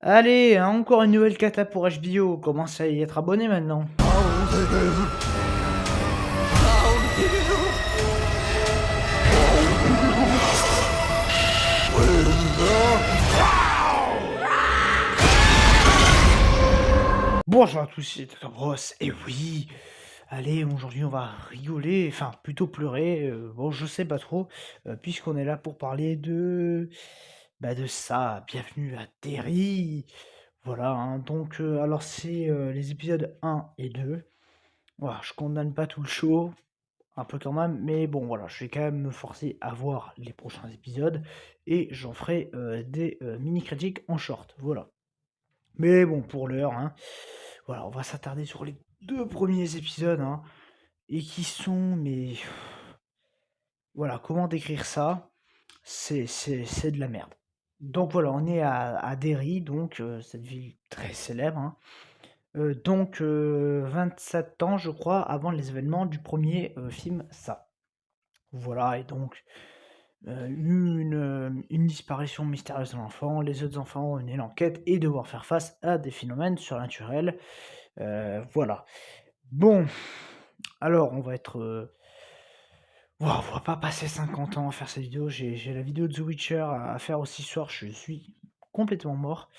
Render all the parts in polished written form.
Allez, hein, encore une nouvelle cata pour HBO. Commence à y être abonné maintenant. Bonjour à tous, c'est Dr. Bros. Et oui, allez, aujourd'hui on va rigoler, enfin plutôt pleurer. Bon, je sais pas trop, puisqu'on est là pour parler de ça. Bienvenue à Terry. Voilà, hein, donc, alors c'est les épisodes 1 et 2. Voilà, je condamne pas tout le show, un peu quand même, mais bon, voilà, je vais quand même me forcer à voir les prochains épisodes et j'en ferai des mini-critiques en short, voilà. Mais bon, pour l'heure, hein, voilà, on va s'attarder sur les deux premiers épisodes, hein, et qui sont, mais voilà, comment décrire ça? C'est de la merde. Donc voilà, on est à Derry, donc cette ville très célèbre, hein. Donc 27 ans, je crois, avant les événements du premier film Ça. Voilà, et donc une disparition mystérieuse de l'enfant, les autres enfants ont mené l'enquête et devoir faire face à des phénomènes surnaturels. Voilà. Bon, alors on va être. Ouah, on va pas passer 50 ans à faire cette vidéo. J'ai la vidéo de The Witcher à faire aussi ce soir. Je suis complètement mort.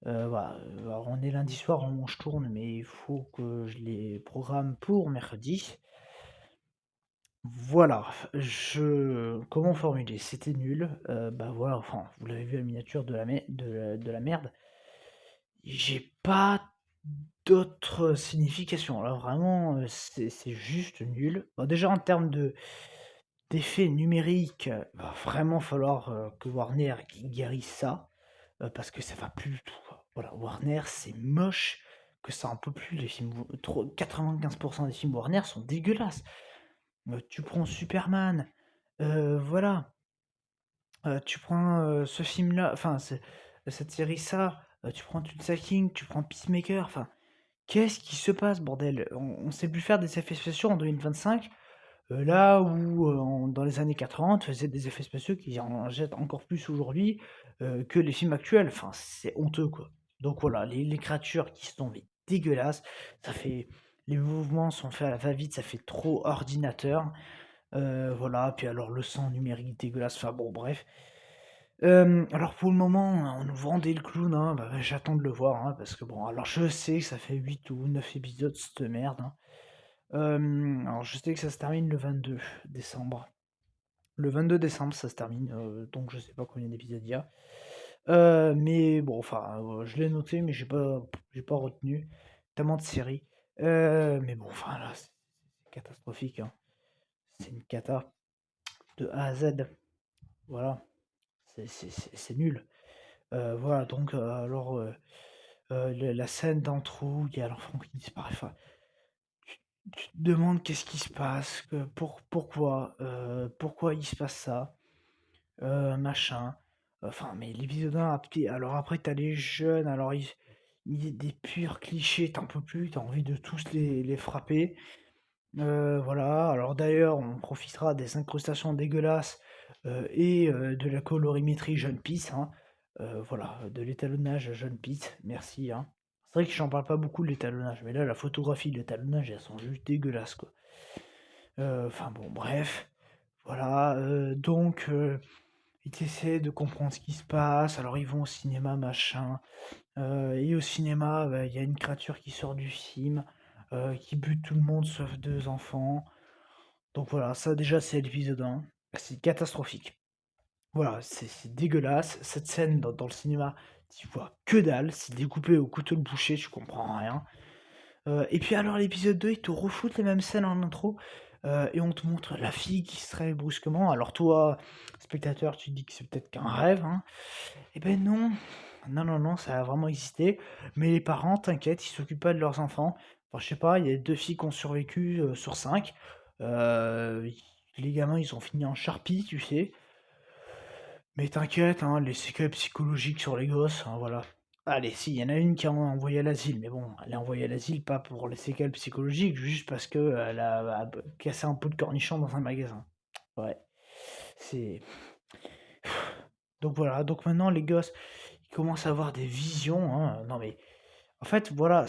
Voilà. Alors on est lundi soir, je tourne, mais il faut que je les programme pour mercredi. Voilà, comment formuler? C'était nul, bah, voilà, enfin, vous l'avez vu la miniature de la merde. J'ai pas d'autres significations. Alors vraiment, c'est juste nul. Bah, déjà en termes d'effets numériques, va vraiment falloir, que Warner guérisse ça, parce que ça va plus du tout, quoi. Voilà, Warner, c'est moche que ça en peut plus les films trop 95 des films Warner sont dégueulasses. Tu prends Superman, voilà, tu prends, ce film-là, enfin cette série ça, tu prends Tulsa King, tu prends Peacemaker, enfin, qu'est-ce qui se passe bordel? On sait plus faire des effets spéciaux en 2025, là où, dans les années 80 on te faisait des effets spéciaux qui en jettent encore plus aujourd'hui, que les films actuels, enfin c'est honteux quoi. Donc voilà, les créatures qui sont mais dégueulasses, ça fait les mouvements sont faits à la va-vite, ça fait trop ordinateur. Voilà, puis alors le sang numérique dégueulasse, enfin bon bref. Alors pour le moment, on nous vendait le clown, hein, bah, j'attends de le voir, hein, parce que bon, alors je sais que ça fait 8 ou 9 épisodes cette merde, hein. Alors je sais que ça se termine le 22 décembre. Le 22 décembre ça se termine, donc je sais pas combien d'épisodes il y a. Mais bon, enfin, je l'ai noté, mais j'ai pas retenu. Tellement de séries. Mais bon, enfin là, c'est catastrophique, hein. C'est une cata de A à Z. Voilà, c'est nul. Voilà, donc alors la scène d'intro où il y a l'enfant qui disparaît, enfin, tu te demandes qu'est-ce qui se passe, pourquoi il se passe ça, machin. Enfin, mais l'épisode 1, alors après t'as les jeunes, alors il des purs clichés, t'en peux plus, t'as envie de tous les frapper. Voilà, alors d'ailleurs, on profitera des incrustations dégueulasses et de la colorimétrie Jeune Pisse, hein. Voilà, de l'étalonnage Jeune Pisse, merci, hein. C'est vrai que j'en parle pas beaucoup de l'étalonnage, mais là, la photographie de l'étalonnage, elles sont juste dégueulasses, quoi. Enfin bon, bref, voilà, donc ils essaient de comprendre ce qui se passe, alors ils vont au cinéma, machin, et au cinéma, bah, il y a une créature qui sort du film, qui bute tout le monde sauf deux enfants. Donc voilà, ça déjà c'est l'épisode 1. C'est catastrophique. Voilà, c'est dégueulasse. Cette scène dans le cinéma, tu vois que dalle. C'est découpé au couteau de boucher, tu comprends rien. Et puis alors l'épisode 2, ils te refoutent les mêmes scènes en intro. Et on te montre la fille qui se réveille brusquement. Alors toi, spectateur, tu te dis que c'est peut-être qu'un rêve, hein. Eh ben non. Non, non, non, ça a vraiment existé. Mais les parents, t'inquiète, ils s'occupent pas de leurs enfants. Enfin, je sais pas, il y a 2 filles qui ont survécu sur 5. Euh, les gamins, ils ont fini en charpie, tu sais. Mais t'inquiète, hein, les séquelles psychologiques sur les gosses, hein, voilà. Allez, si, il y en a une qui a envoyé à l'asile, mais bon, elle est envoyée à l'asile pas pour les séquelles psychologiques, juste parce que elle a cassé un pot de cornichon dans un magasin. Ouais, c'est... Donc voilà, donc maintenant les gosses, il commence à avoir des visions, hein. Non mais, en fait, voilà,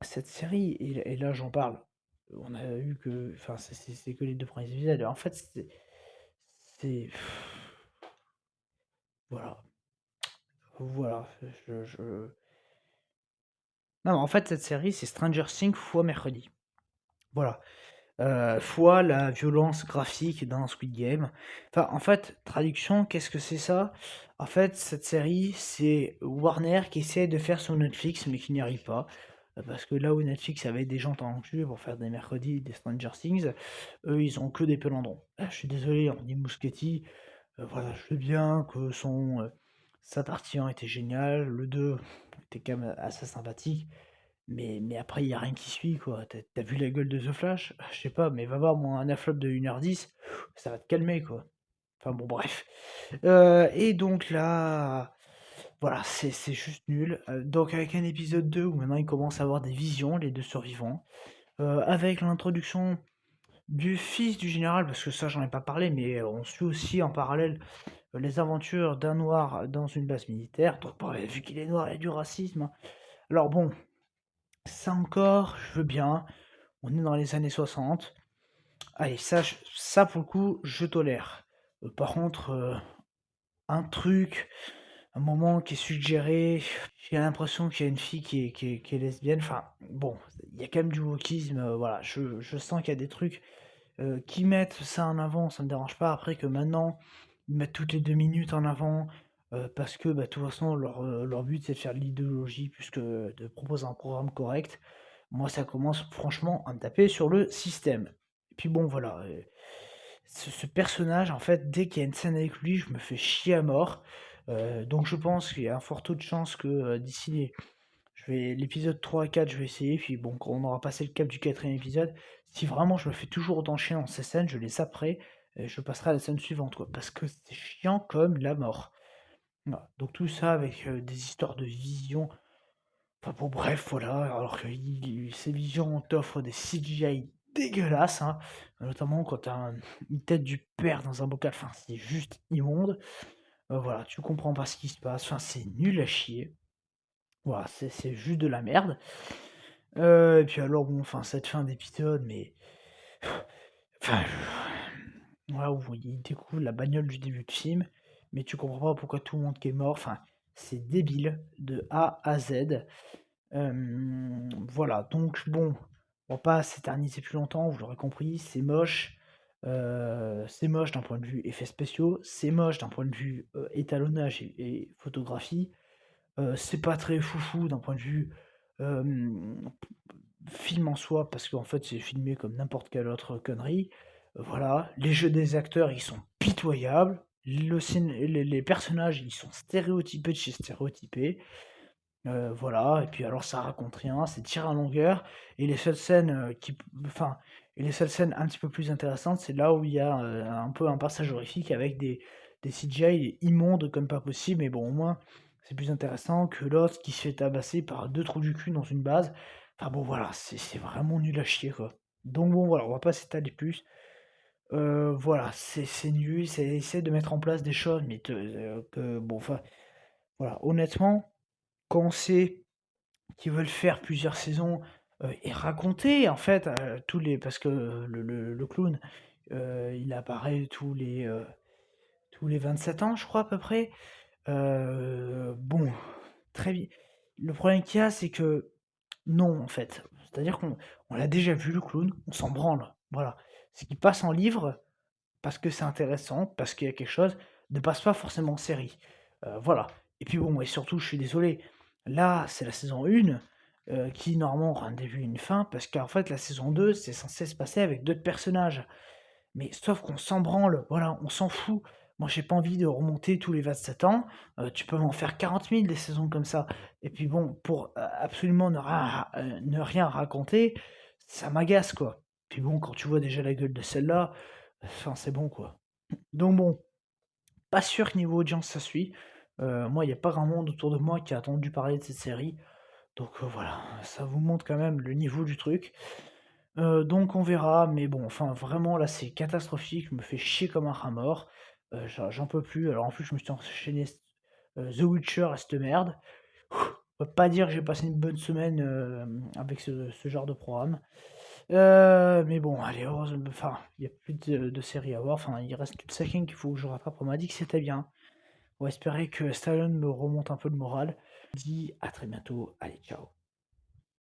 cette série, et là j'en parle, on a eu que, enfin, c'est que les 2 premiers épisodes. En fait, c'est voilà, voilà, je non, mais en fait, cette série, c'est Stranger Things fois mercredi. Voilà. Fois la violence graphique dans Squid Game. Enfin, en fait, traduction, qu'est-ce que c'est ça? En fait, cette série, c'est Warner qui essaie de faire sur Netflix, mais qui n'y arrive pas. Parce que là où Netflix avait des gens talentueux pour faire des mercredis, des Stranger Things, eux, ils ont que des pelandrons. Ah, je suis désolé, Andy Muschietti, voilà, je sais bien que sa partie 1 était géniale, le 2 était quand même assez sympathique, mais après, il y a rien qui suit, quoi. Tu vu la gueule de The Flash? Je sais pas, mais va voir moi un aflop de 1h10, ça va te calmer, quoi. Enfin bon, bref. Et donc là, voilà, c'est juste nul. Donc avec un épisode 2 où maintenant ils commencent à avoir des visions, les 2 survivants, avec l'introduction du fils du général, parce que ça j'en ai pas parlé, mais on suit aussi en parallèle, les aventures d'un noir dans une base militaire. Donc bon, vu qu'il est noir, il y a du racisme, hein. Alors bon, ça encore, je veux bien. On est dans les années 60. Allez, ça pour le coup, je tolère. Par contre, un truc, un moment qui est suggéré, j'ai l'impression qu'il y a une fille qui est lesbienne. Enfin, bon, il y a quand même du wokisme. Voilà, je sens qu'il y a des trucs qui mettent ça en avant, ça me dérange pas. Après que maintenant, ils mettent toutes les 2 minutes en avant, parce que bah, de toute façon, leur but c'est de faire de l'idéologie plus que de proposer un programme correct. Moi, ça commence franchement à me taper sur le système. Et puis bon, voilà. Ce personnage, en fait, dès qu'il y a une scène avec lui, je me fais chier à mort. Donc je pense qu'il y a un fort taux de chance que l'épisode 3 et 4, je vais essayer. Puis bon, quand on aura passé le cap du quatrième épisode, si vraiment je me fais toujours autant chier dans ces scènes, je les zapperai. Et je passerai à la scène suivante, quoi. Parce que c'est chiant comme la mort. Voilà. Donc tout ça avec des histoires de vision. Enfin bon, bref, voilà, alors que ces visions t'offrent des CGI dégueulasses, hein, notamment quand t'as une tête du père dans un bocal, enfin c'est juste immonde. Voilà, tu comprends pas ce qui se passe, enfin c'est nul à chier. Voilà, c'est juste de la merde. Et puis alors bon, enfin cette fin d'épisode, mais enfin, voilà, où il découvre la bagnole du début de film, mais tu comprends pas pourquoi tout le monde qui est mort, enfin c'est débile de A à Z. Voilà, donc bon, on va pas s'éterniser plus longtemps, vous l'aurez compris, c'est moche d'un point de vue effets spéciaux, c'est moche d'un point de vue étalonnage et photographie, c'est pas très foufou d'un point de vue hem, film en soi, parce qu'en fait c'est filmé comme n'importe quelle autre connerie. Voilà, les jeux des acteurs ils sont pitoyables, les personnages ils sont stéréotypés de chez stéréotypés. Voilà, et puis alors ça raconte rien, c'est tir à longueur, et les seules scènes, enfin, et les seules scènes un petit peu plus intéressantes, c'est là où il y a, un peu un passage horrifique avec des CGI immondes comme pas possible, mais bon, au moins, c'est plus intéressant que l'autre qui se fait tabasser par 2 trous du cul dans une base. Enfin bon, voilà, c'est vraiment nul à chier, quoi. Donc bon, voilà, on va pas s'étaler plus. Voilà, c'est nul, c'est essayer de mettre en place des choses, mais que bon, enfin, voilà, honnêtement, quand on sait qu'ils veulent faire plusieurs saisons, et raconter en fait, tous les parce que le clown, il apparaît tous les 27 ans, je crois à peu près. Bon, très bien. Le problème qu'il y a, c'est que non, en fait. C'est-à-dire qu'on l'a déjà vu le clown, on s'en branle, voilà. Ce qui passe en livre, parce que c'est intéressant, parce qu'il y a quelque chose, ne passe pas forcément en série. Voilà. Et puis bon, et surtout, je suis désolé, là, c'est la saison 1 qui normalement aura un début et une fin, parce qu'en fait, la saison 2 c'est censé se passer avec d'autres personnages. Mais sauf qu'on s'en branle, voilà, on s'en fout. Moi, j'ai pas envie de remonter tous les 27 ans. Tu peux m'en faire 40 000 des saisons comme ça. Et puis bon, pour absolument ne rien raconter, ça m'agace, quoi. Puis bon, quand tu vois déjà la gueule de celle-là, enfin, c'est bon, quoi. Donc bon, pas sûr que niveau audience ça suit. Moi, il n'y a pas grand monde autour de moi qui a entendu parler de cette série. Donc voilà, ça vous montre quand même le niveau du truc. Donc on verra, mais bon, enfin vraiment là c'est catastrophique, je me fais chier comme un rat mort. J'en peux plus. Alors en plus je me suis enchaîné The Witcher reste merde. On peut pas dire que j'ai passé une bonne semaine, avec ce genre de programme. Mais bon, allez, heureusement, enfin, il y a plus de séries à voir, enfin, il reste que Taken qu'il faut que je rattrape. On m'a dit que c'était bien. On va espérer que Stallone me remonte un peu le moral. Je vous dis à très bientôt. Allez, ciao.